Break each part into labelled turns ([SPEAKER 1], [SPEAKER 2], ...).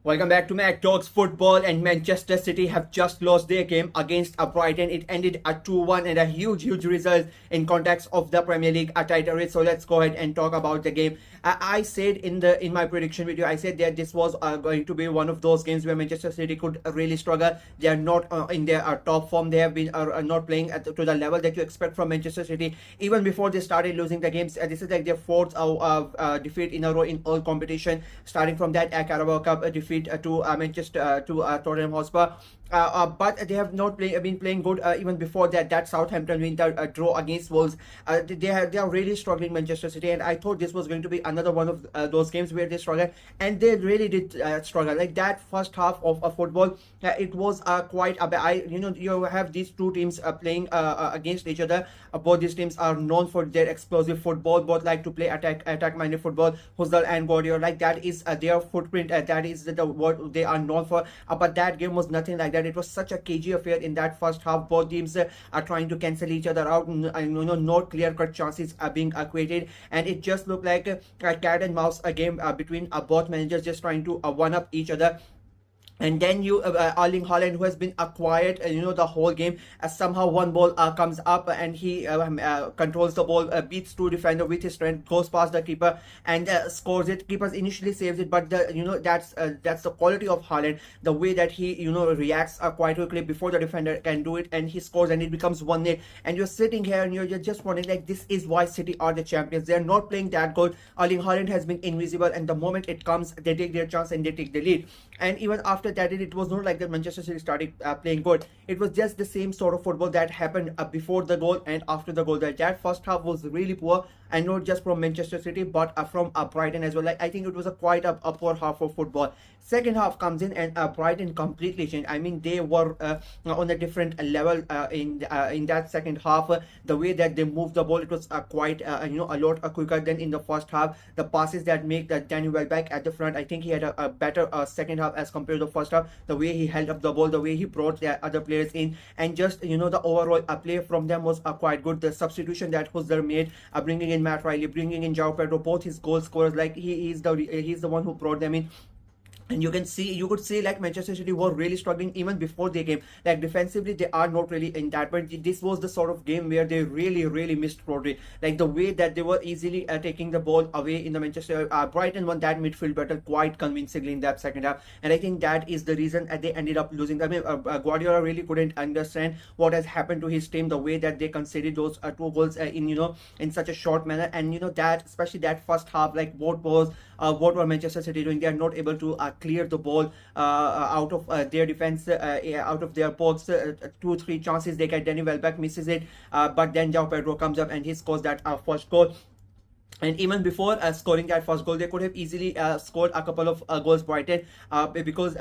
[SPEAKER 1] Welcome back to Mac Talks Football, and Manchester City have just lost their game against Brighton. It ended at 2-1 and a huge result in context of the Premier League title race. So let's go ahead and talk about the game. I said in my prediction video, I said that this was going to be one of those games where Manchester City could really struggle. They are not in their top form. They have been not playing to the level that you expect from Manchester City. Even before they started losing the games, this is like their fourth defeat in a row in all competition, starting from that Carabao Cup defeat to Manchester to Tottenham Hotspur. But they have not been playing good even before that Southampton win, the draw against Wolves. They are really struggling, Manchester City, and I thought this was going to be another one of those games where they struggle, and they really did struggle. Like that first half of football, it was quite you have these two teams playing against each other. Both these teams are known for their explosive football. Both like to play attack minded football. Husdal and Guardiola, like that is their footprint. That is what they are known for. But that game was nothing like that. It was such a cagey affair in that first half. Both teams are trying to cancel each other out. No clear-cut chances are being created, and it just looked like a cat and mouse game between both managers, just trying to one-up each other. And then you Erling Haaland, who has been acquired the whole game, somehow one ball comes up and he controls the ball, beats two defender with his strength, goes past the keeper and scores it. Keeper initially saves it, but that's the quality of Haaland, the way that he reacts quite quickly before the defender can do it, and he scores and it becomes 1-0. And you're sitting here and you're just wondering, like, this is why City are the champions. They're not playing that good. Erling Haaland has been invisible, and the moment it comes, they take their chance and they take the lead. And even after that, it was not like that Manchester City started playing good. It was just the same sort of football that happened before the goal and after the goal. That first half was really poor, and not just from Manchester City but from Brighton as well. Like, I think it was a quite a poor half of football. Second half comes in and Brighton completely changed. I mean, they were on a different level in that second half. The way that they moved the ball, it was quite a lot quicker than in the first half. The passes that make Danny Welbeck at the front, I think he had a better second half as compared to the first half. The way he held up the ball, the way he brought the other players in, and just the overall play from them was quite good. The substitution that Husdar made, bringing in Matt Riley, bringing in João Pedro, both his goal scorers, like he's the one who brought them in. And you could see like Manchester City were really struggling even before the game. Like defensively, they are not really in that. But this was the sort of game where they really missed Rodri. Like the way that they were easily taking the ball away in the Manchester. Brighton won that midfield battle quite convincingly in that second half, and I think that is the reason they ended up losing. I mean, Guardiola really couldn't understand what has happened to his team. The way that they conceded those two goals in such a short manner, and that especially that first half, like what were Manchester City doing? They are not able to clear the ball out of their defense, out of their box. 2-3 chances they get. Danny Welbeck misses it, but then João Pedro comes up and he scores that first goal. And even before scoring that first goal, they could have easily scored a couple of goals, Brighton, because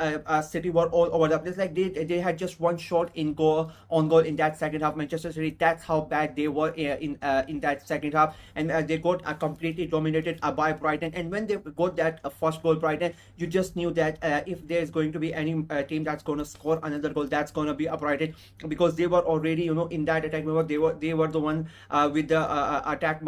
[SPEAKER 1] City were all over the place. Like they had just one shot on goal in that second half. Manchester City, that's how bad they were in that second half, and they got completely dominated by Brighton. And when they got that first goal, Brighton, you just knew that if there's going to be any team that's going to score another goal, that's going to be a Brighton, because they were already in that attack mode. They were the one with the attack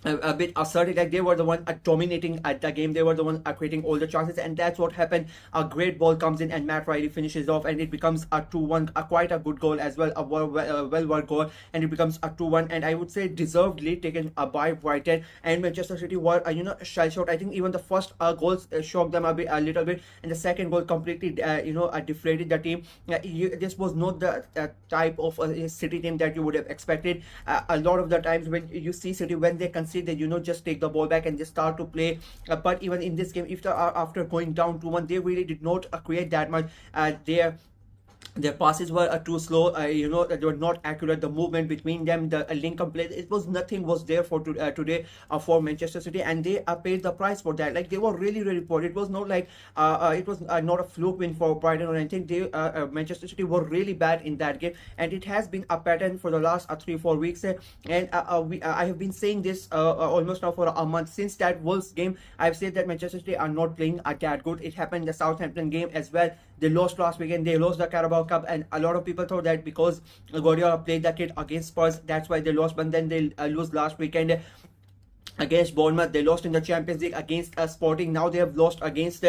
[SPEAKER 1] a bit assertive. Like they were the one dominating at the game. They were the one creating all the chances, and that's what happened. A great ball comes in and Matt Riley finishes off, and it becomes a 2-1, quite a good goal as well, a well-worked goal, and it becomes a 2-1, and I would say deserved lead taken by Brighton. And Manchester City were shell shocked. I think even the first goals shocked them a little bit, and the second goal completely deflated the team. This was not the type of City team that you would have expected. A lot of the times when you see City, when they concede, they just take the ball back and just start to play. But even in this game, if after going down 2-1, they really did not create that much. Their passes were too slow. They were not accurate. The movement between them, the link-up play, nothing was there for today for Manchester City, and they paid the price for that. Like they were really poor. It was not like it was not a fluke win for Brighton or anything. Manchester City were really bad in that game, and it has been a pattern for the last 3-4 weeks. And I have been saying this almost now for a month. Since that Wolves game, I've said that Manchester City are not playing that good. It happened in the Southampton game as well. They lost last weekend. They lost the Carabao Cup, and a lot of people thought that because Guardiola played the kit against Spurs, that's why they lost. But then they lose last weekend. against Bournemouth. They lost in the Champions League against Sporting. Now they have lost against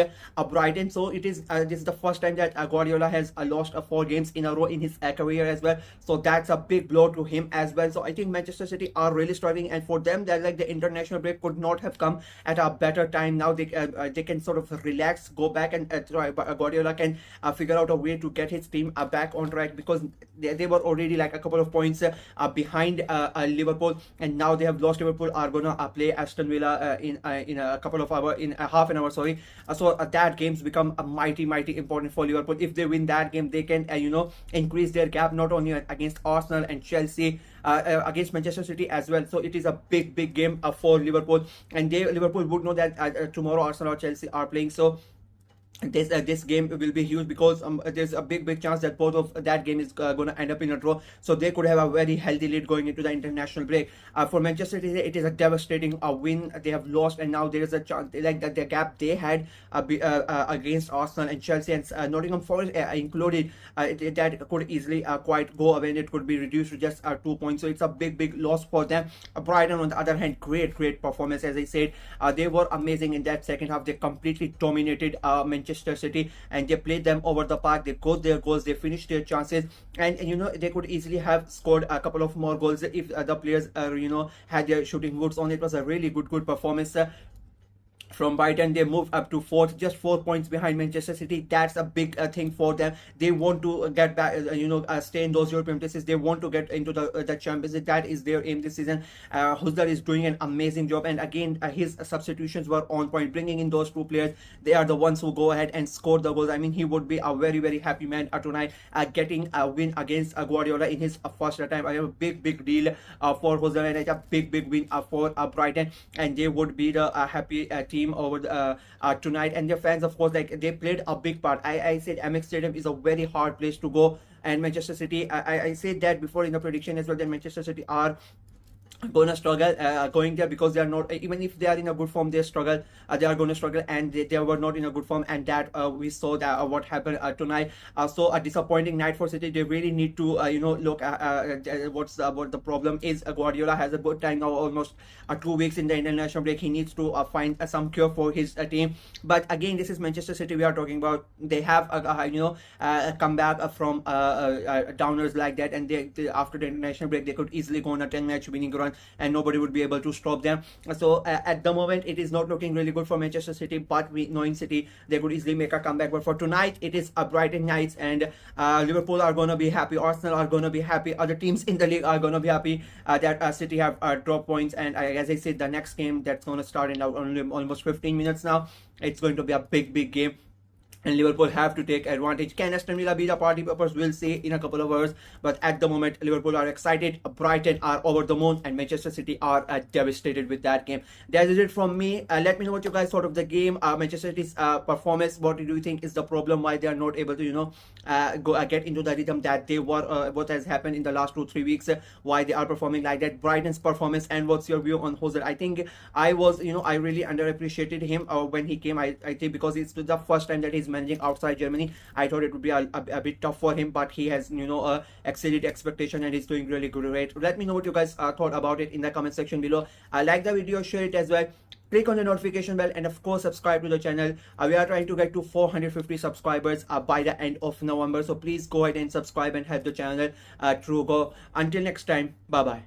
[SPEAKER 1] Brighton. So it is this is the first time that Guardiola has lost 4 games in a row in his career as well. So that's a big blow to him as well. So I think Manchester City are really struggling, and for them, that like the international break could not have come at a better time. Now they can sort of relax, go back, and Guardiola can figure out a way to get his team back on track, because they were already like a couple of points behind Liverpool, and now they have lost. Liverpool are gonna play Aston Villa in a couple of hours, in half an hour, sorry. So that game's become a mighty important for Liverpool. If they win that game, they can increase their gap not only against Arsenal and Chelsea, against Manchester City as well. So it is a big game for Liverpool, and Liverpool would know that tomorrow Arsenal or Chelsea are playing. So this game will be huge, because there's a big chance that both of that game is going to end up in a draw, so they could have a very healthy lead going into the international break. For Manchester City, it is a devastating win. They have lost, and now there is a chance like that the gap they had against Arsenal and Chelsea and Nottingham Forest included, that could easily quite go away, and it could be reduced to just 2 points. So it's a big loss for them. Brighton, on the other hand, great performance. As I said, they were amazing in that second half. They completely dominated Manchester City, and they played them over the park. They got their goals, they finished their chances, and they could easily have scored a couple of more goals if the players had their shooting boots on. It was a really good performance from Brighton. They moved up to 4th, just 4 points behind Manchester City. That's a big thing for them. They want to get back, stay in those European places. They want to get into the Champions League. That is their aim this season. Husdar is doing an amazing job, and again, his substitutions were on point, bringing in those 2 players. They are the ones who go ahead and score the goals. I mean, he would be a very happy man tonight, getting a win against Guardiola in his first time. I have a big deal for Husdar, and it's a big win for Brighton, and they would be the happy team over tonight. And their fans, of course, like, they played a big part. I said MX Stadium is a very hard place to go, and Manchester City, I said that before in the prediction as well, that Manchester City are gonna struggle going there, because they are not, even if they are in a good form, they struggle. They are gonna struggle, and they were not in a good form, and that we saw that what happened tonight. So a disappointing night for City. They really need to look at what the problem is. Guardiola has a good time now, almost 2 weeks in the international break. He needs to find some cure for his team. But again, this is Manchester City we are talking about. They have a comeback from downers like that, and they after the international break, they could easily go on a 10-match winning run, and nobody would be able to stop them. So at the moment, it is not looking really good for Manchester City, but knowing City, they could easily make a comeback. But for tonight, it is a Brighton nights, and Liverpool are going to be happy, Arsenal are going to be happy, other teams in the league are going to be happy that City have dropped points. And as I said, the next game that's going to start in only almost 15 minutes now, it's going to be a big game, and Liverpool have to take advantage. Can Aston Villa be the party poppers? We'll see in a couple of hours. But at the moment, Liverpool are excited, Brighton are over the moon, and Manchester City are devastated with that game. That is it from me. Let me know what you guys thought of the game. Manchester City's performance, what do you think is the problem? Why they are not able to go get into the rhythm that they were? What has happened in the last 2-3 weeks? Why they are performing like that? Brighton's performance, and what's your view on Jose? I think I really underappreciated him when he came. I think because it's the first time that he's managing outside Germany. I thought it would be a bit tough for him, but he has exceeded expectation, and he's doing really great. Let me know what you guys thought about it in the comment section below. Like the video, share it as well, click on the notification bell, and of course subscribe to the channel. We are trying to get to 450 subscribers by the end of November, so please go ahead and subscribe and help the channel to go. Until next time, bye bye.